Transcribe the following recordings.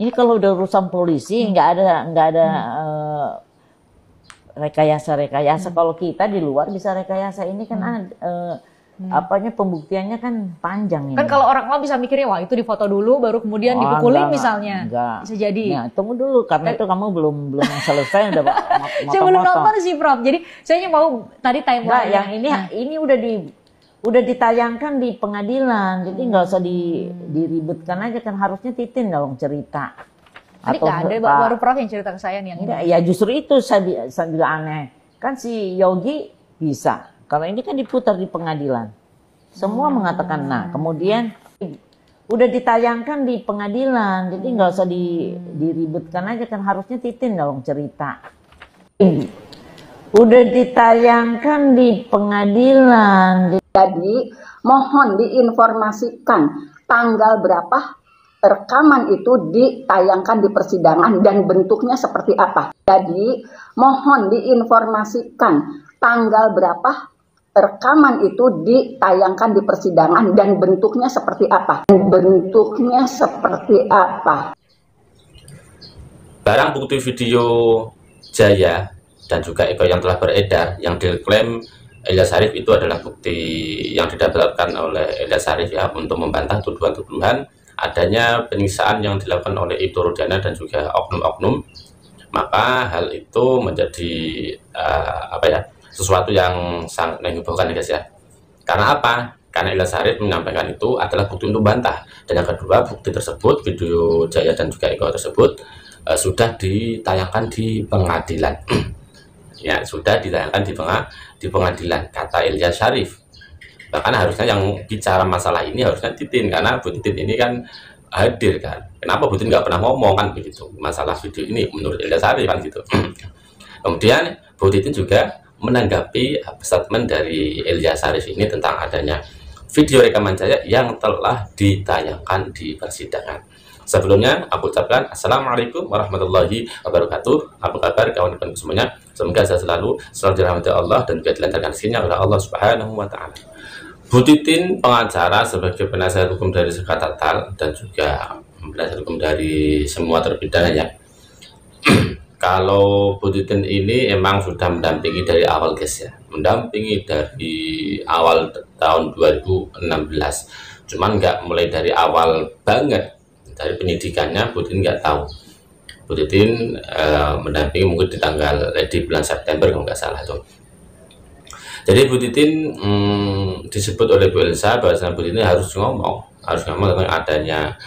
Ini kalau udah urusan polisi nggak ada rekayasa. Kalau kita di luar bisa rekayasa, ini kan pembuktiannya kan panjang ini. Kan kalau orang awam bisa mikirnya, wah itu difoto dulu baru kemudian dipukulin misalnya. Enggak. Bisa jadi. Ya, tunggu dulu karena itu kamu belum selesai udah motong-motong. Saya belum nonton sih, Prof. Jadi saya mau tadi timeline. Yang ini udah ditayangkan di pengadilan, jadi nggak usah diribetkan aja, kan harusnya Titin dong cerita. Tadi nggak ada, baru Prof yang cerita ke saya nih yang ini. Ya justru itu saya juga aneh. Kan si Yogi bisa. Kalau ini kan diputar di pengadilan. Semua mengatakan, nah kemudian udah ditayangkan di pengadilan, jadi nggak usah diribetkan aja, kan harusnya Titin dong cerita. Udah ditayangkan di pengadilan. Jadi mohon diinformasikan tanggal berapa rekaman itu ditayangkan di persidangan dan bentuknya seperti apa. Jadi mohon diinformasikan tanggal berapa rekaman itu ditayangkan di persidangan dan bentuknya seperti apa. Bentuknya seperti apa. Barang bukti video Jaya dan juga Eko yang telah beredar yang diklaim Elza Sharif itu adalah bukti yang didapatkan oleh Elza Sharif ya, untuk membantah tuduhan-tuduhan adanya penyiksaan yang dilakukan oleh Ibtu Rudiana dan juga oknum-oknum. Maka hal itu menjadi sesuatu yang sangat menghebohkan ya guys ya. Karena apa? Karena Elza Sharif menyampaikan itu adalah bukti untuk bantah. Dan yang kedua, bukti tersebut, video Jaya dan juga Eko tersebut sudah ditayangkan di pengadilan. Ya, sudah ditayangkan di pengadilan, kata Elza Sharif. Bahkan harusnya yang bicara masalah ini harusnya Titin, karena Bu Titin ini kan hadir kan. Kenapa Bu Titin nggak pernah ngomong kan begitu masalah video ini menurut Elza Sharif kan gitu. Kemudian Bu Titin juga menanggapi statement dari Elza Sharif ini tentang adanya video rekaman Jaya yang telah ditayangkan di persidangan. Sebelumnya aku ucapkan Assalamualaikum warahmatullahi wabarakatuh. Apa kabar kawan-kawan semuanya? Semoga saya selalu dirahmati Allah dan juga dilancarkan rezekinya oleh Allah Subhanahu wa taala. Bu Titin, pengacara sebagai penasihat hukum dari Sekatatal dan juga penasihat hukum dari semua terpidana ya. Kalau Bu Titin ini emang sudah mendampingi dari awal guys ya. Mendampingi dari awal tahun 2016. Cuman nggak mulai dari awal banget. Dari penyidikannya Bu Titin nggak tahu. Bu Titin mendampingi mungkin di bulan September kalau nggak salah itu. Jadi Bu Titin disebut oleh Bu Elza bahwa Bu Titin harus ngomong tentang adanya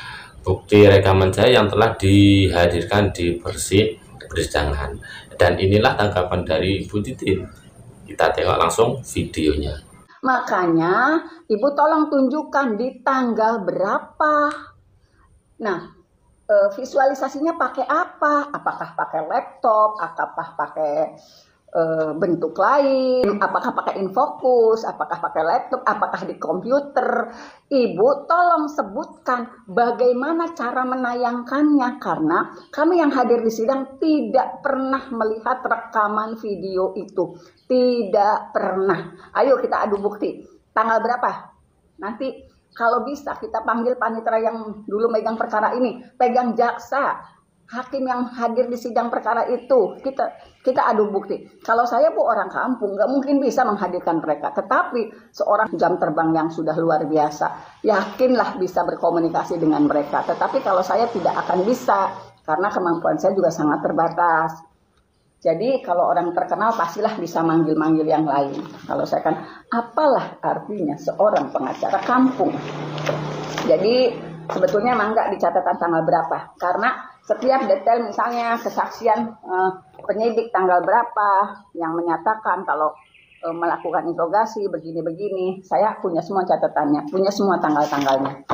bukti rekaman Jaya yang telah dihadirkan di persidangan. Dan inilah tanggapan dari Bu Titin. Kita tengok langsung videonya. Makanya Ibu tolong tunjukkan di tanggal berapa. Nah, visualisasinya pakai apa? Apakah pakai laptop? Apakah pakai bentuk lain? Apakah pakai infocus? Apakah pakai laptop? Apakah di komputer? Ibu tolong sebutkan bagaimana cara menayangkannya, karena kami yang hadir di sidang tidak pernah melihat rekaman video itu. Tidak pernah. Ayo kita adu bukti. Tanggal berapa? Nanti kalau bisa kita panggil panitera yang dulu megang perkara ini, pegang jaksa, hakim yang hadir di sidang perkara itu, kita adu bukti. Kalau saya Bu orang kampung, nggak mungkin bisa menghadirkan mereka. Tetapi seorang jam terbang yang sudah luar biasa, yakinlah bisa berkomunikasi dengan mereka. Tetapi kalau saya tidak akan bisa, karena kemampuan saya juga sangat terbatas. Jadi kalau orang terkenal pastilah bisa manggil-manggil yang lain. Kalau saya kan, apalah artinya seorang pengacara kampung. Jadi sebetulnya emang nggak di catatan tanggal berapa. Karena setiap detail misalnya kesaksian penyidik tanggal berapa yang menyatakan kalau melakukan interogasi begini-begini. Saya punya semua catatannya, punya semua tanggal-tanggalnya.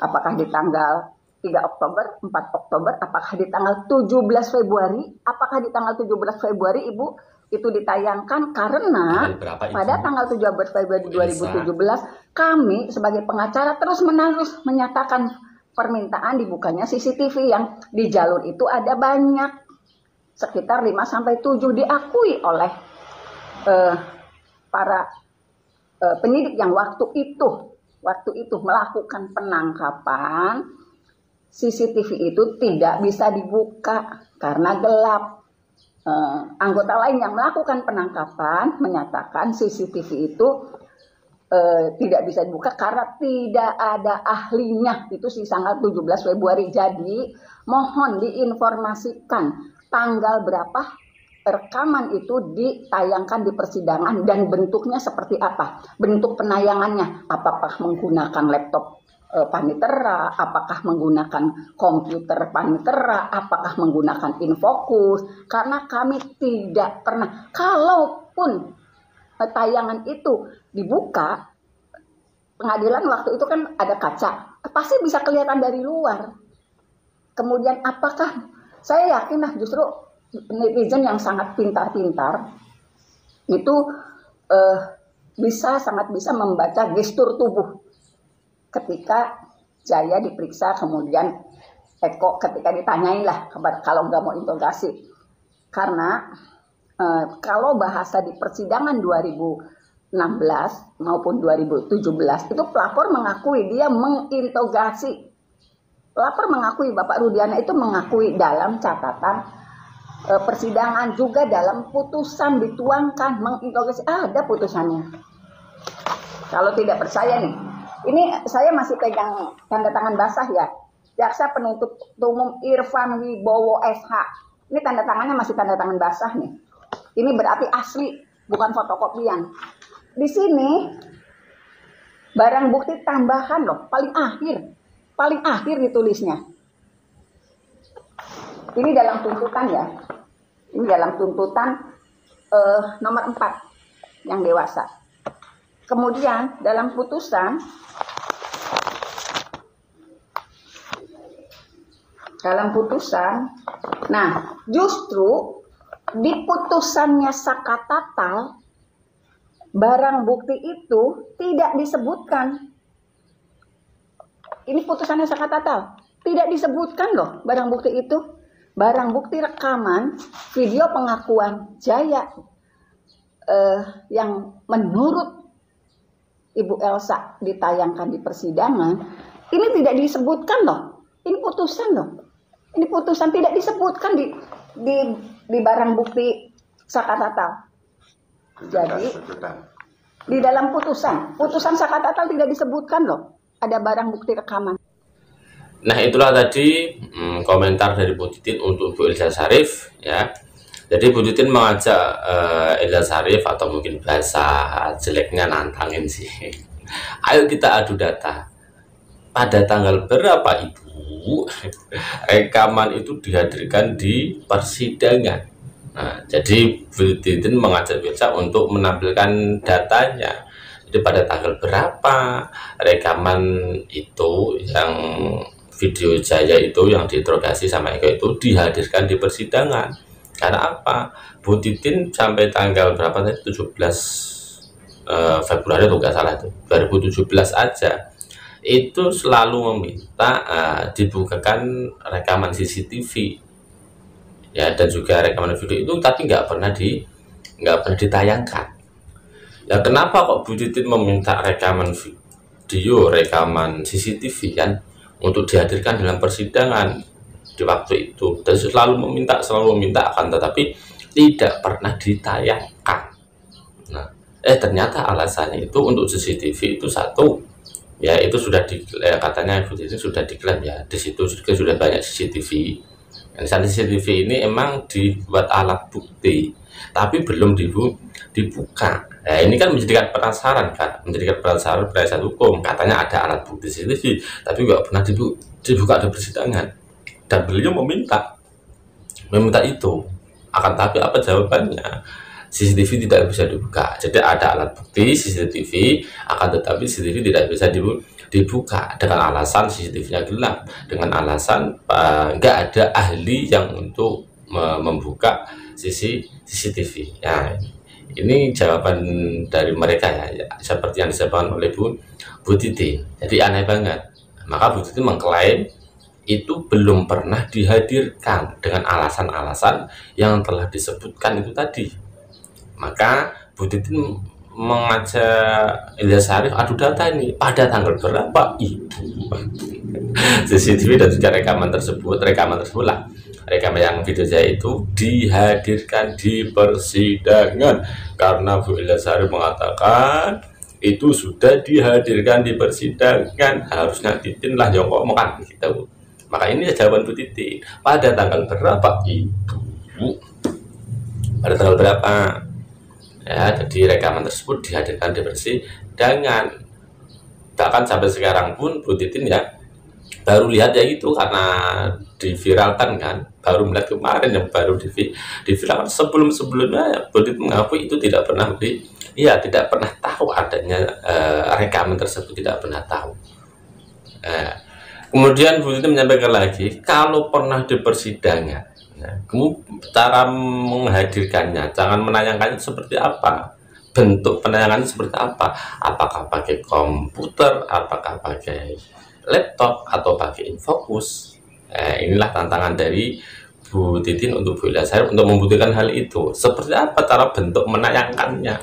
Apakah di tanggal 3 Oktober, 4 Oktober, apakah di tanggal 17 Februari, apakah di tanggal 17 Februari Ibu itu ditayangkan karena pada tanggal 17 Februari 2017 kami sebagai pengacara terus-menerus menyatakan permintaan dibukanya CCTV yang di jalur itu ada banyak, sekitar 5-7 diakui oleh para penyidik yang waktu itu melakukan penangkapan. CCTV itu tidak bisa dibuka karena gelap. Anggota lain yang melakukan penangkapan menyatakan CCTV itu tidak bisa dibuka karena tidak ada ahlinya. Itu sih tanggal 17 Februari. Jadi mohon diinformasikan tanggal berapa rekaman itu ditayangkan di persidangan dan bentuknya seperti apa. Bentuk penayangannya, apakah menggunakan laptop Panitera, apakah menggunakan komputer Panitera, apakah menggunakan infocus, karena kami tidak pernah, kalaupun tayangan itu dibuka, pengadilan waktu itu kan ada kaca, pasti bisa kelihatan dari luar. Kemudian apakah, saya yakin lah justru netizen yang sangat pintar-pintar, itu sangat bisa membaca gestur tubuh. Ketika Jaya diperiksa, kemudian Eko ketika ditanyain lah kalau nggak mau interogasi, karena kalau bahasa di persidangan 2016 maupun 2017 itu pelapor mengakui dia menginterogasi. Pelapor mengakui, Bapak Rudiana itu mengakui dalam catatan persidangan, juga dalam putusan dituangkan menginterogasi, ada putusannya. Kalau tidak percaya nih, ini saya masih pegang tanda tangan basah ya. Jaksa penuntut umum Irfan Wibowo SH. Ini tanda tangannya masih tanda tangan basah nih. Ini berarti asli, bukan fotokopian. Di sini barang bukti tambahan loh, paling akhir ditulisnya. Ini dalam tuntutan ya. Ini dalam tuntutan nomor 4 yang dewasa. Kemudian dalam putusan, nah justru di putusannya Sakatatal, barang bukti itu tidak disebutkan. Ini putusannya Sakatatal, tidak disebutkan loh barang bukti itu. Barang bukti rekaman video pengakuan Jaya yang menurut Ibu Elsa ditayangkan di persidangan, ini tidak disebutkan loh. Ini putusan loh. Ini putusan tidak disebutkan di barang bukti Sakatatal. Jadi di dalam putusan Sakatatal tidak disebutkan loh ada barang bukti rekaman. Nah, itulah tadi komentar dari Bu Titin untuk Bu Elsa Sharif ya. Jadi Bu Titin mengajak Elsa Sharif, atau mungkin bahasa jeleknya nantangin sih. Ayo kita adu data. Pada tanggal berapa Ibu rekaman itu dihadirkan di persidangan? Nah, jadi Bu Titin mengajak Elsa untuk menampilkan datanya. Jadi pada tanggal berapa rekaman itu yang video Jaya itu yang diinterogasi sama Eko itu dihadirkan di persidangan. Karena apa? Bu Titin sampai tanggal berapa tadi, 17 Februari atau nggak salah itu 2017 aja itu selalu meminta dibukakan rekaman CCTV ya, dan juga rekaman video itu, tapi nggak pernah ditayangkan. Ya kenapa kok Bu Titin meminta rekaman video, rekaman CCTV kan untuk dihadirkan dalam persidangan di waktu itu, dan selalu meminta akan tetapi tidak pernah ditayangkan. Nah, ternyata alasannya itu untuk CCTV itu satu, ya itu sudah katanya Bu Titin sudah diklaim ya, di situ sudah banyak CCTV. Dan CCTV ini emang dibuat alat bukti, tapi belum dibuka. Nah, ini kan menjadikan penasaran penasihat hukum, katanya ada alat bukti CCTV, tapi nggak pernah dibuka di persidangan. Dan beliau meminta itu. Akan tapi apa jawabannya? CCTV tidak bisa dibuka. Jadi ada alat bukti CCTV, akan tetapi CCTV tidak bisa dibuka dengan alasan CCTV-nya gelap, dengan alasan nggak ada ahli yang untuk membuka CCTV. Ya, ini jawaban dari mereka ya, seperti yang disampaikan oleh Bu Titin. Jadi aneh banget. Maka Bu Titin mengklaim itu belum pernah dihadirkan dengan alasan-alasan yang telah disebutkan itu tadi. Maka Bu Titin mengajak Ilyas Sarif adu data ini pada tanggal berapa Ibu. CCTV dan juga rekaman tersebut lah, rekaman yang video saya itu dihadirkan di persidangan karena Bu Ilyas Sarif mengatakan itu sudah dihadirkan di persidangan, harusnya Titin lah yang ngomong kan gitu. Maka ini jawaban Bu Titin, pada tanggal berapa Ibu, pada tanggal berapa ya. Jadi rekaman tersebut dihadirkan di persidangan. Bahkan sampai sekarang pun Bu Titin ya baru lihat ya itu karena diviralkan kan, baru melihat kemarin yang baru diviralkan. Sebelumnya Bu Titin mengakui itu tidak pernah tidak pernah tahu adanya rekaman tersebut, tidak pernah tahu. Kemudian Bu Titin menyampaikan lagi kalau pernah di persidangan, cara menghadirkannya, jangan menayangkannya seperti apa, bentuk penayangannya seperti apa, apakah pakai komputer, apakah pakai laptop, atau pakai infocus. Inilah tantangan dari Bu Titin untuk Bu Ilyas Sarif untuk membuktikan hal itu. Seperti apa cara bentuk menayangkannya,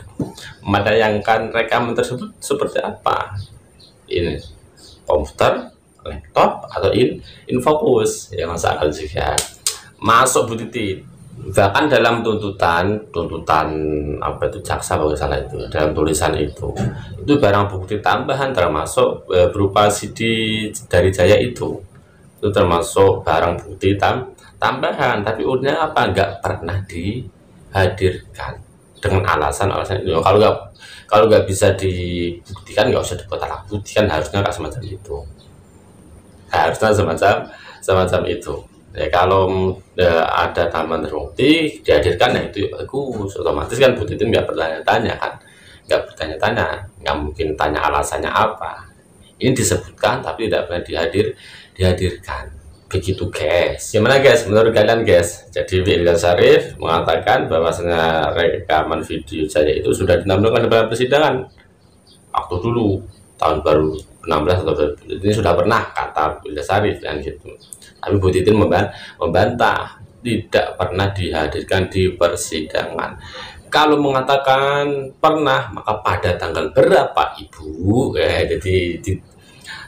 menayangkan rekaman tersebut seperti apa, ini komputer, laptop, atau infocus yang masuk akal juga. Masuk Bu Titin, bahkan dalam tuntutan apa itu jaksa kalau salah itu, dalam tulisan itu barang bukti tambahan termasuk berupa CD dari Jaya itu termasuk barang bukti tambahan, tapi udah apa nggak pernah dihadirkan dengan alasan itu. Kalau nggak bisa dibuktikan nggak usah dibuat alat bukti kan, harusnya nggak semacam itu, harusnya semacam itu. Ya, kalau ada tambahan terbukti dihadirkan, nah itu bagus, otomatis kan Bu Titin nggak bertanya-tanya kan, nggak mungkin tanya alasannya apa. Ini disebutkan tapi tidak pernah dihadirkan. Begitu guys. Gimana guys, menurut kalian guys? Jadi Ilyas Sarif mengatakan bahwasanya rekaman video saya itu sudah ditampilkan dalam persidangan waktu dulu tahun baru 16 atau ini sudah pernah, kata Ilyas Sarif dan gitu. Tapi Bu Titin membantah tidak pernah dihadirkan di persidangan. Kalau mengatakan pernah, maka pada tanggal berapa Ibu? Jadi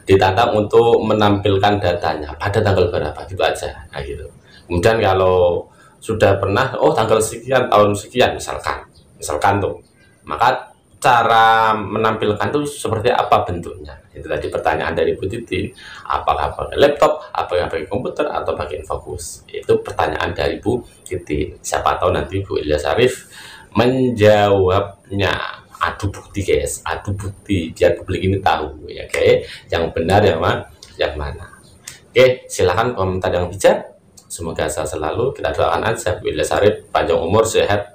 ditantang untuk menampilkan datanya pada tanggal berapa, gitu aja. Nah, gitu. Kemudian kalau sudah pernah, oh tanggal sekian, tahun sekian misalkan tuh, maka cara menampilkan itu seperti apa bentuknya? Itu tadi pertanyaan dari Bu Titin, apakah pakai laptop, apakah pakai komputer, atau pakai infocus? Itu pertanyaan dari Bu Titin. Siapa tahu nanti Bu Ilyas Sarif menjawabnya. Adu bukti guys, adu bukti biar publik ini tahu ya, oke, yang benar yang mana. Oke, silahkan komentar yang bijak. Semoga sehat selalu, kita doakan aja Bu Ilyas Sarif panjang umur sehat,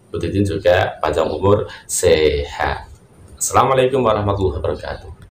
Bu Titin juga panjang umur sehat. Assalamualaikum warahmatullahi wabarakatuh.